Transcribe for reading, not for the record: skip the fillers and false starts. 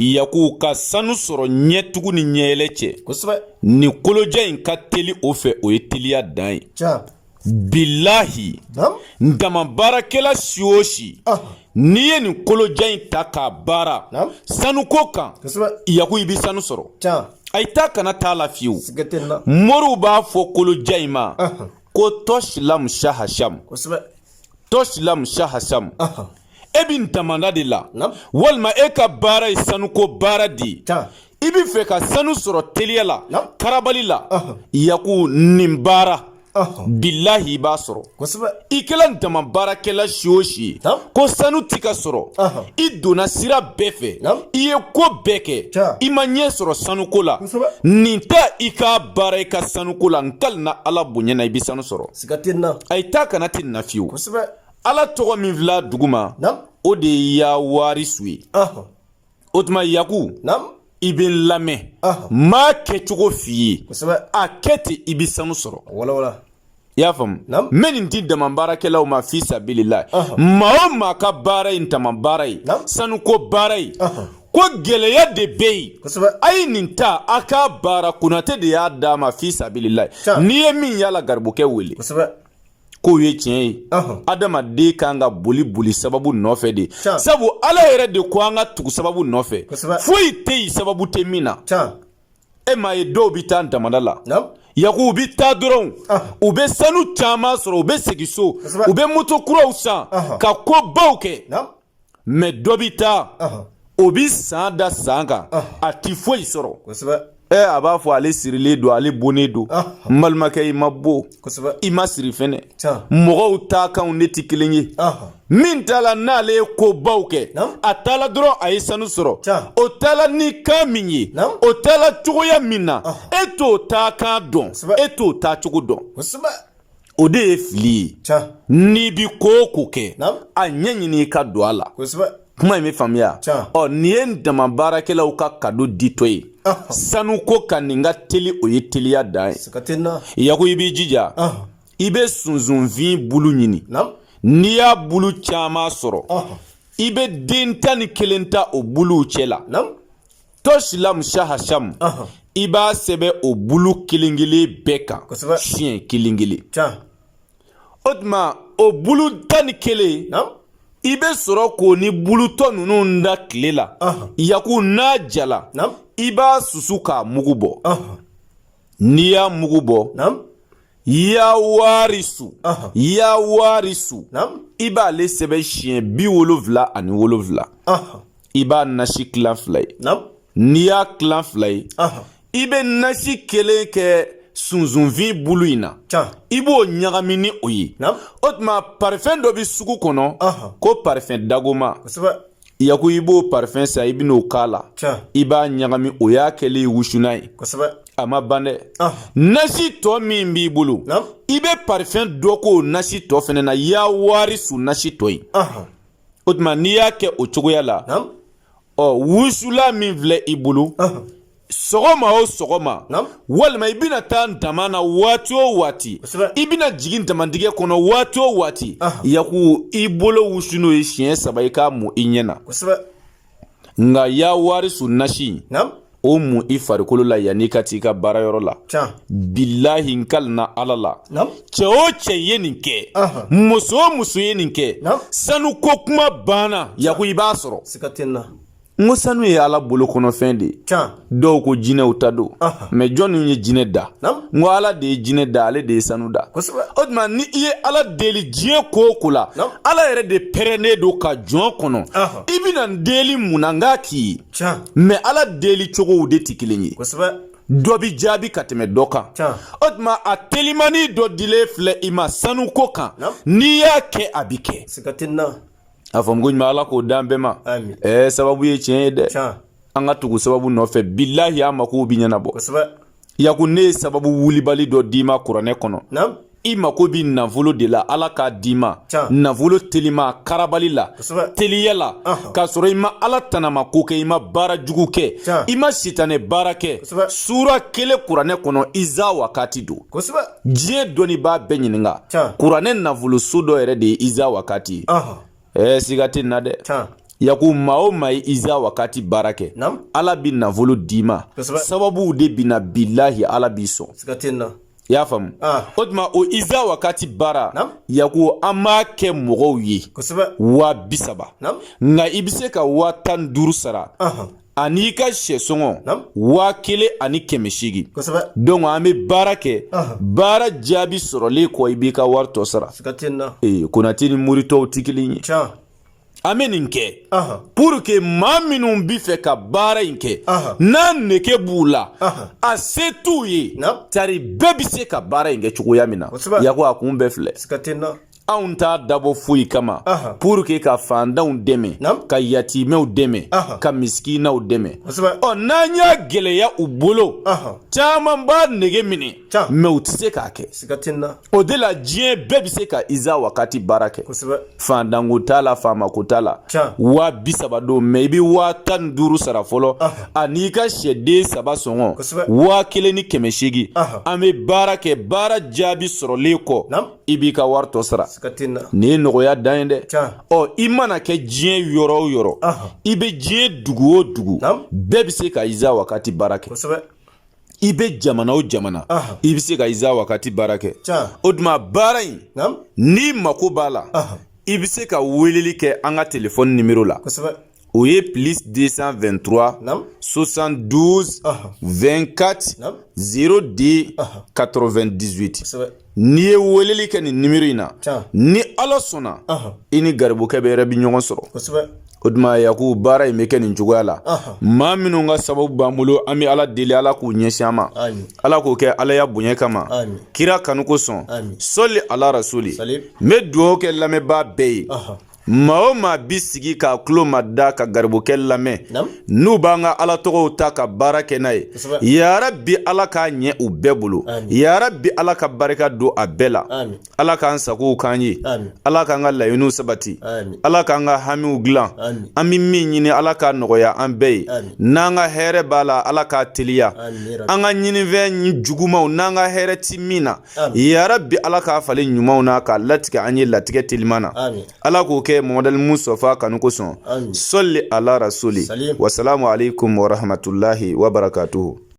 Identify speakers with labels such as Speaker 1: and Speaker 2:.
Speaker 1: yaku ka sanu sɔrɔ ɲɛtugu ni ɲɛɛlɛ cɛ ni kolojan in ka teli o fɛ o ye teliya dan ye bilahi ndama baarakɛla si o si n'i ye nin kolojan in ta k'a baara sanuko kan yaku i bɛ sanu sɔrɔ a taa kana taa la fiyewu moriw b'a fɔ kolojan in ma ko tɔsilamu shahasham tɔsilamu shahasham e bɛ ntamanda de la walima e ka baara ye sanuko baara de ye i bɛ fɛ ka sanu sɔrɔ teliya la karabali la yaku nin baara bilahi i b'a sɔrɔ i kɛla ntama baarakɛla si o si ye ko sanu t'i ka sɔrɔ i donna sira bɛɛ fɛ i ye ko bɛɛ kɛ i ma ɲɛ sɔrɔ sanuko la nin tɛ i ka baara i ka sanuko la nkali na ala bonyana i bɛ sanu sɔrɔ a ye taa kana tɛ na fiyewu ala tɔgɔ min fila duguma o de y'a warisu ye o tuma yaku i bɛ lamɛn maa kɛcogo f'i ye a kɛ ten i bɛ sanu sɔrɔ i y'a faamu n bɛ nin di dama baarakɛlaw ma fi sabilila maa o maa ka baara ye ntama baara ye sanuko baara ye ko gɛlɛya de bɛ yen a ye nin ta a ka baara Konate de y'a d'a ma fi sabilila n'i ye min yala garibukɛ wele k'o ye tiɲɛ ye adamaden kan ka boli sababu nɔfɛ de sabu ala yɛrɛ de ko an ka tugu sababu nɔfɛ foyi tɛ yen sababu tɛ min na e m'a ye dɔw bɛ taa damada la yaku u bɛ taa dɔrɔn u bɛ sanu caman sɔrɔ u bɛ segin so u bɛ moto kuraw san ka ko baw kɛ mais dɔ bɛ taa o bɛ san da san kan a ti foyi sɔrɔ a b'a fɔ ale sirilen don ale bonnen don n balimakɛ i ma bo i ma siri fɛnɛ mɔgɔw ta kanw ne tɛ kelen ye min t'a la n'ale ye ko baw kɛ a t'a la dɔrɔn a ye sanu sɔrɔ o t'a la ni kan min ye o t'a la cogoya min na e t'o ta kan dɔn e t'o ta cogo dɔn o de ye fili ye n'i bi ko o ko kɛ a ɲɛ ɲini i ka don a la kuma in bɛ faamuya nin ye dama baarakɛlaw ka kado ditɔ ye sanuko ka nin ka teli o ye teliya dan ye yaku i b'i jija i bɛ sunsunfin bulu ɲini n'i y'a bulu caman sɔrɔ i bɛ den 11 ta o buluw cɛ la tɔsilamu shahasham i b'a sɛbɛn o bulu kelen kelen bɛɛ kan siɲɛ kelen kelen o tuma o bulu 11 i bɛ sɔrɔ k'o ni bulutɔ ninnu da tile la yaku n'a jala i b'a susu k'a mugu bɔ n'i y'a mugu bɔ yawarisu i b'ale sɛbɛn siɲɛ 77 i b'a nasi tilan 2 ye n'i y'a tilan 2 ye i bɛ nasi kelen kɛ sunsunfin bulu in na i b'o ɲagami ni o ye o tuma parfɛn dɔ bɛ sugu kɔnɔ ko parfɛn dagoma yaku i b'o parfɛn san i bɛn'o k'a la i b'a ɲagami o y'a kɛlen wusunan ye a ma ban dɛ nasi tɔ min b'i bolo i bɛ parfɛn dɔ k'o nasi tɔ fɛnɛ na yawarisu nasi tɔ ye o tuma n'i y'a kɛ o cogoya la wusula min filɛ i bolo sɔgɔma o sɔgɔma walima i bɛna taa dama na waati o waati i bɛna jigin damantigɛ kɔnɔ waati o waati yaku i bolo wusu n'o ye siɲɛ 3 i k'a mun i ɲɛ na nka yawarisu nasi o mun i farikolo la yanni ka t'i ka baarayɔrɔ la bilahi nkali na ala la cɛ o cɛ ye nin kɛ muso o muso ye nin kɛ sanuko kuma banna yaku i b'a sɔrɔ n ko sanu ye ala bolo kɔnɔfɛn de ye dɔw ko jinɛw ta don mais jɔnni ye jinɛ da n ko ala de ye jinɛ da ale de ye sanu da o tuma ni i ye ala deli diɲɛ ko o ko la ala yɛrɛ de pɛrɛnnen don ka jɔn kɔnɔ i bɛna n deli mun na n k'a k'i ye mais ala deli cogow de tɛ kelen ye dɔ bi jaabi ka tɛmɛ dɔ kan o tuma a telimani dɔ dilen filɛ i ma sanuko kan n'i y'a kɛ a bi kɛ a fɔ ko ɲuman ala k'o dan bɛɛ ma sababu ye tiɲɛ ye dɛ an ka tugu sababu nɔfɛ bilahi a mako bi ɲɛnabɔ yaku ne ye sababu wulibali dɔ d'i ma kuranɛ kɔnɔ i mako bi nafolo de la ala k'a d'i ma nafolo telima karabali la teliya la k'a sɔrɔ i ma ala tanama ko kɛ i ma baara jugu kɛ i ma sitanɛ baara kɛ sura kelen kuranɛ kɔnɔ iza wakati don diɲɛ dɔnni b'a bɛɛ ɲininka kuranɛ nafolo so dɔ yɛrɛ de ye iza wakati siga tɛ na dɛ yaku mao mai iza wakati barake ala bi nafolo dima sababu de bina billahi ala biso ya fam odma o iza wakati bara yaku ama ke mogo yi wa bisaba nga ibise ka wa tan duru sara ani ka shesongo wa kele ani kemeshigi donc ame barake bara jabi sorole ko ibika warto sara kunatini murito tikili ameninke pour que ma minun bi fe ka bara inke na neke bula a setu yi tari bebi se ka bara inke chukuya mina yako akumbe fle anw t'a dabo foyi kama pour que ka fandanw dɛmɛ ka yatimɛw dɛmɛ ka miskinaw dɛmɛ n'an y'a gɛlɛya u bolo caman b'a nege minɛ mais u tɛ se k'a kɛ o de la diɲɛ bɛɛ bɛ se ka iza wakati baara kɛ fandanko t'a la faamako t'a la 30 don mais i bɛ 15 sara fɔlɔ ani ka sɛden 3 sɔngɔ 1800 an bɛ baara kɛ baara jaabi sɔrɔlen kɔ i b'i ka wari tɔ sara ni nɔgɔya dan ye dɛ i mana kɛ diɲɛ yɔrɔ o yɔrɔ i bɛ diɲɛ dugu o dugu bɛɛ bɛ se ka iza wakati baara kɛ i bɛ jamana o jamana i bɛ se ka iza wakati baara kɛ o tuma baara in n'i mako b'a la i bɛ se ka weleli kɛ an ka téléphone numéro la o ye plus 223 72 24 02 98 n'i ye weleli kɛ ni numéro in na ni ala sɔnna i ni garibukɛ bɛ yɛrɛ bi ɲɔgɔn sɔrɔ o tuma yaku baara in bɛ kɛ nin cogoya la maa minnu ka sababu b'an bolo an bɛ ala deli ala k'u ɲɛsin an ma ala k'o kɛ ala ya bonya kama kira kanu ko sɔn sɔli ala rasuli n bɛ dugawu kɛ lamɛnbaa bɛɛ ye maa o maa bi sigi ka tulo ma da ka garibukɛ lamɛn n'u b'an ka ala tɔgɔw ta ka baara kɛ n'a ye yarabi ala k'a ɲɛ u bɛɛ bolo yarabi ala ka barika don a bɛɛ la ala k'an sagow k'an ye ala k'an ka laɲiniw sabati ala k'an ka hamiw dilan an bɛ min ɲini ala k'a nɔgɔya an bɛɛ ye n'an ka hɛrɛ b'a la ala k'a teliya an ka ɲinifɛn jugumanw n'an ka hɛrɛ ti min na yarabi ala k'a falen ɲumanw na k'a latigɛ an ye latigɛ teliman na ala k'o kɛ Muhammad Mustafa kanu ko sɔn sɔli ala rasuli wasalamu alaikum wa rahmatullahi wa barakatuhu.